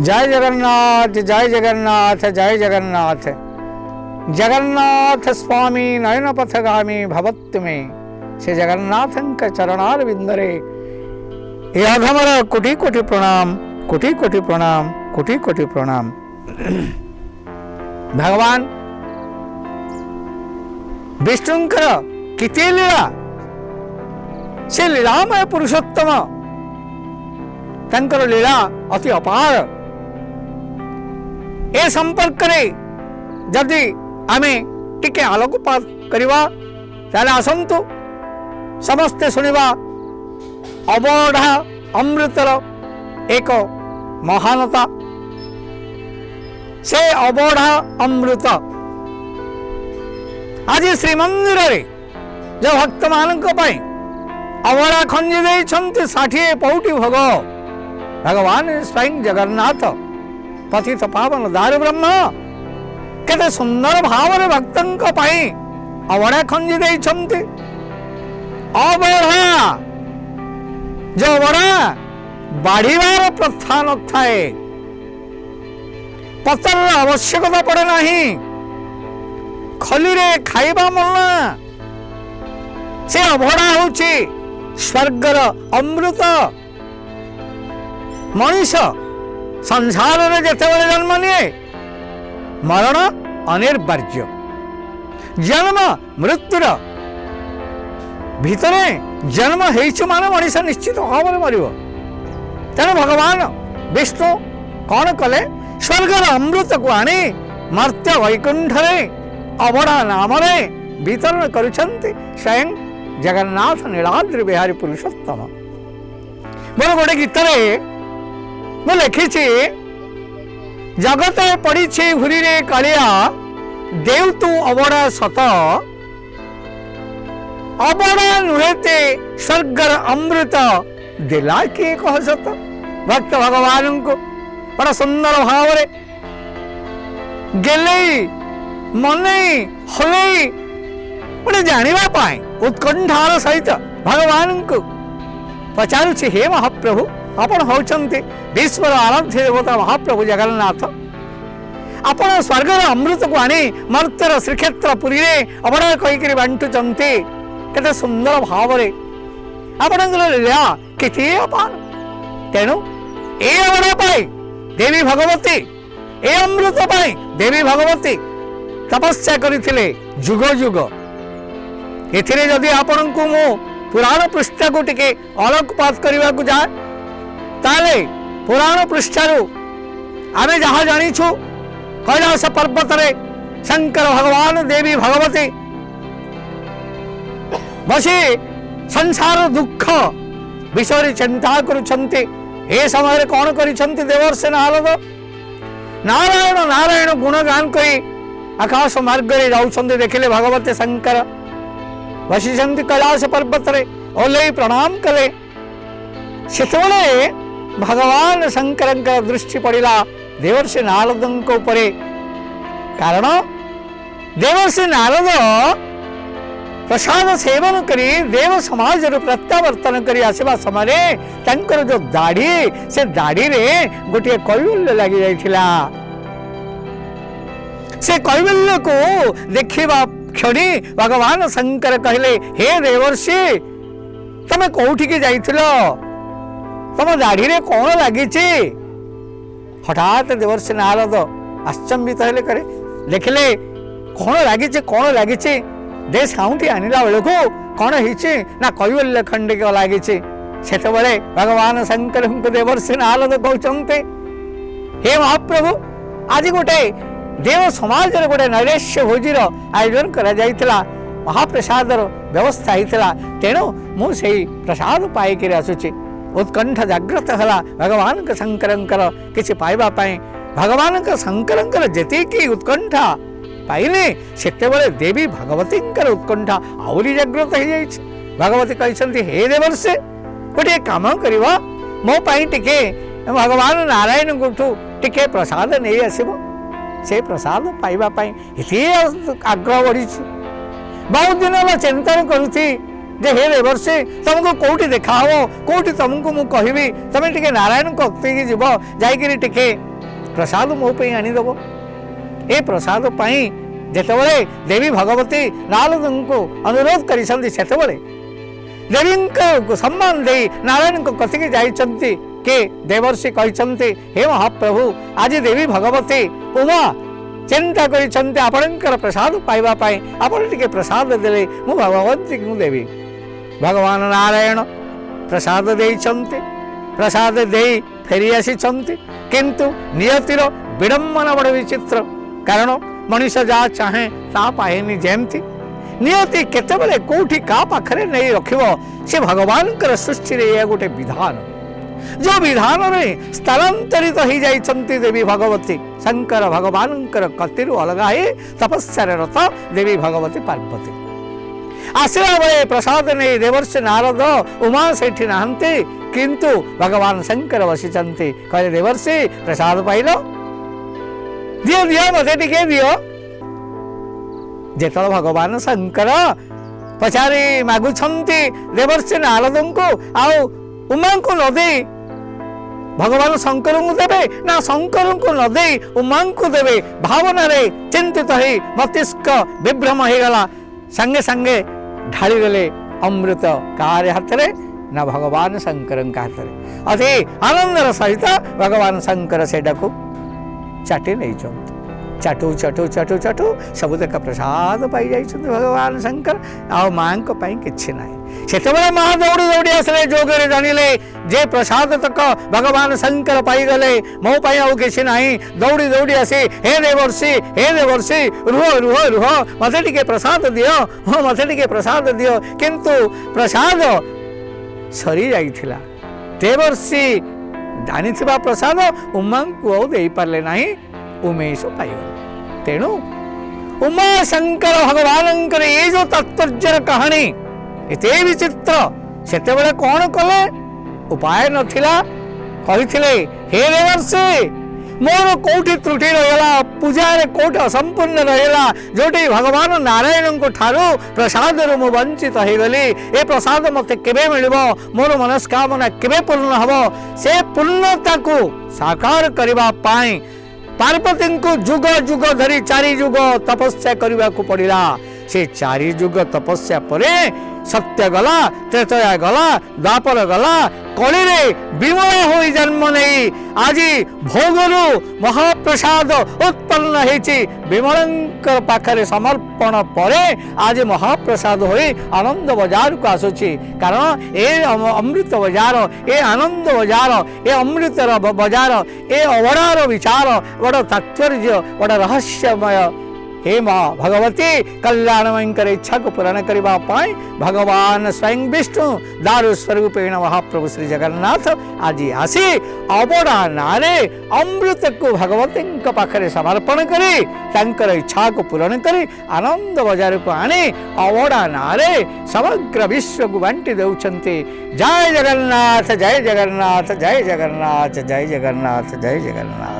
जय जगन्नाथ जय जगन्नाथ जय जगन्नाथ। जगन्नाथ स्वामी नयन पथगामी भवत्तु में से जगन्नाथ चरणार बिंदरे अधमर कोटि कोटि प्रणाम कोटि कोटि प्रणाम कोटि कोटि प्रणाम। भगवान विष्णुंकर किती लीला से लीलामय पुरुषोत्तम तंकर लीला अति अपार। ए संपर्क रे जदि आमे टिके आलोकपात करिवा ताले आसंतु समस्ते सुनिवा अबोधा अमृतर एक महानता। से अबोधा अमृत आज श्रीमंदिर रे जो भक्त मानक पई अबोधा खंजी देइछन्ति 60 पौटी भोग। भगवान स्वयं जगन्नाथ पतित पावन दारु ब्रह्म केते सुंदर भाव भक्तंक पाई अबड़ा खंजी देइछन्ति। अबड़ा जो अबड़ा बाढ़ीवार प्रथा न थाए, पतर आवश्यकता पड़े नहीं, खली रे खाइबा मना। से अबड़ा होछि स्वर्गर अमृत। मनुष्य संसार में जिते बड़े जन्म निये मरण अनिर्वार्य। जन्म मृत्युर भितरे जन्म हेइछ माने मनुष्य निश्चित भाव में मरिव। तेणु भगवान विष्णु कौन कले स्वर्गर अमृत को आनी मर्त्य वैकुंठ रे अबड़ा नाम रे वितरण करुछन्ति स्वयं जगन्नाथ नीलाद्रि बिहारी पुरुषोत्तम। मोर गोटे गीत रे मैं लिखी जगते पड़ी हुरी रे कालिया देव तू अबड़ा सत अबड़ा नुहेते स्वर्गर अमृत दिला किए कह सत। भक्त भगवान को बड़ा सुंदर भाव रे गेले मने हले गोटे जानिबा पाए उत्कंठार सहित भगवान को पचारुछि हे महाप्रभु आपण होउछन्ति विश्वर आराध्य देवता महाप्रभु जगन्नाथ। आपण स्वर्गर अमृत को आनी मर्त्यर श्रीक्षेत्र पुरी रे अबड़ा कहीकि बांटुचन्ति केते सुंदर भाव रे आपणकर लीला केते अपार। तेणु ए अबड़ा पाई देवी भगवती ए अमृत पाई देवी भगवती तपस्या करथिले जुग जुग। एथिरे जदि आपण को मु पुराण पृष्ठ को टिके आलोकपात करबा को जाए ताले पुराण पृष्ठरु आमे जहाँ जानिछु कैलाश पर्वत रे शंकर भगवान देवी भगवती बसी संसार दुख विषय चिंता करुछन्ति। ए समय कौन करिछन्ति देवर्षि नारद नारायण नारायण गुणगान करी आकाश मार्ग रे जाउछन्ति। देखिले भगवती शंकर बसिछन्ति कैलाश पर्वत रे ओले प्रणाम कले। सेतबेले भगवान शंकर दृष्टि पड़ा देवर्षि नारद उपरे। कारण देवर्षि नारद प्रसाद सेवन करी देव समाज प्रत्यावर्तन करी आसवा समय तंकर जो दाढ़ी से दाढ़ी रे गोटे कैवल्य लगी जाइथिला। से कैवल्य को देखिबा क्षणी भगवान शंकर कहले हे देवर्षि तमे कोठी के जाइथिलो तम दाढ़ी रे कौन लगी। हठात देवर्षि नारद आश्चर्यित हेले करे देखिले कौन लगी दे साउंटी आनिला बेलू कौन होइछि ना कैवल्य खंडिक लगी। सेतबेले भगवान शंकर देवर्षि नारद कहते हे महाप्रभु आज गोटे देव समाज गोटे नैरेश्य भोजीर आयोजन करा जाइथिला महाप्रसादर व्यवस्था होइथिला। तेणु मु सेही प्रसाद पाइक आसुछि। उत्कंठ जागृत है भगवान शंकर किसी पाइबा पाई। भगवान शंकर जेतिकी उत्कंठा पाइले सेतेबेले देवी भगवती उत्कंठा आउरी जागृत हो जाइछ। भगवती कहते हे देवर्षि गोटे काम करिवा मो पाई टिके भगवान नारायण गोठू टिके प्रसाद नहीं आसब। से प्रसाद पाइबा पाई इति आग्रह बढ़ी। बहुत दिन चिंतन करुथी जे हे देवर्षि तुमको कौटी देखा हो कौटी तुमको मु कहबी तमे टिके नारायण को अक्ति जीव जाइकरी टिके प्रसाद मो आनीदेव। ए प्रसाद जेतेबळे देवी भगवती नारद को अनुरोध करिसंती सेतेबळे देवी को सम्मान दे नारायण को कथिकी जाइछंती के देवर्षि कहते हे महाप्रभु आज देवी भगवती उमा चिंता करिछंती आपणकर प्रसाद पाइबा पाई आपण टिके प्रसाद देले मु भगवती को देवी। भगवान नारायण प्रसाद देइछंती प्रसाद दे फेरी आसीछंती किंतु नियतिर विडंबना बड़ विचित्र कारण मनुष्य जहाँ चाहे ता पाएनि जेमती नियति केतेबेले कोठी का पाखरे नहीं रखिबो से भगवान सृष्टि रे यह गोटे विधान जो विधान रे स्थलांतरित हो जाइछंती देवी भगवती शंकर भगवान कतिरु अलग है तपस्या रत देवी भगवती पार्वती आसला बेले प्रसाद नहीं देवर्षि नारद उमा सेठी नहांती किंतु भगवान शंकर बसिचंती कहले देवर्षि प्रसाद पाइल दियो दियो मते टिके दियो। जेतल भगवान शंकर पचारि मागुछंती देवर्षि नारद को आउ उमा को न दे भगवान शंकर को देवे ना शंकर को न दे उमा को देवे भावना रे चिंतित ही मस्तिष्क विभ्रम हो गला संगे संगे ढाली देले अमृत कार हाथ रे ना भगवान शंकर हाथ रे अति आनंदर सहित भगवान शंकर सेटा को चाटी नहीं चाटू चाटू चाटू चाटू सब तक प्रसाद पाई जाइछन्ति भगवान शंकर आ मां को पाई किछि नाही सेतबेले मां दौड़ी दौड़ी आसले जोगरे जानिले जे प्रसाद तक भगवान शंकर पाई गले मो पाई आ किछि नाही दौड़ी दौड़ी आसे हे देवर्षि रुह रुह रुह मते टिके प्रसाद दियो हो मते टिके प्रसाद दियो किंतु प्रसाद सरी जाइथिला देवर्षि जानिथिबा प्रसाद उमा को दे पारले नाही उमेश पाइगले तेणु उमा शंकर भगवान ये जो तात्पर्य कहानी एते विचित्र सेते बेले कौन कले उपाय नथिला कहिथिले हे देवर्षि मोर कोठी त्रुटि रहला पूजा रे कोठ असंपूर्ण रहला जोटी भगवान नारायण को ठारो प्रसाद रो मु वंचित हो गली ए प्रसाद मते केबे मिलबो मोर मनस्कामना केबे पूर्ण हबो से पूर्णता को साकार करबा पाई पार्वती को जुग जुग धरी 4 जुग तपस्या करने को पड़ा से 4 जुग तपस्या परे सत्य गला त्रेतया गला द्वापर गला कली रे विमय हो जन्म नहीं आज भोगरु महाप्रसाद उत्पन्न होती विमलंकर पाखरे समर्पण परे आज महाप्रसाद हो आनंद बजार को आसुची कारण ए अमृत बजार ए आनंद बजार ए अमृत बजार ए अवड़ार विचार बड़ तात्पर्य बड़ रहस्यमय हे माँ भगवती कल्याणमयकर इच्छा को पूर्ण करने भगवान स्वयं विष्णु दारु स्वरूपेण महाप्रभु श्री जगन्नाथ आज आसी अबड़ा नारे अमृत को भगवती पाखरे समर्पण करी इच्छा को पूर्ण करी आनंद बजार को आने अबड़ा नारे समग्र विश्व को बांटी देउछन्ति। जय जगन्नाथ जय जगन्नाथ जय जगन्नाथ जय जगन्नाथ जय जगन्नाथ।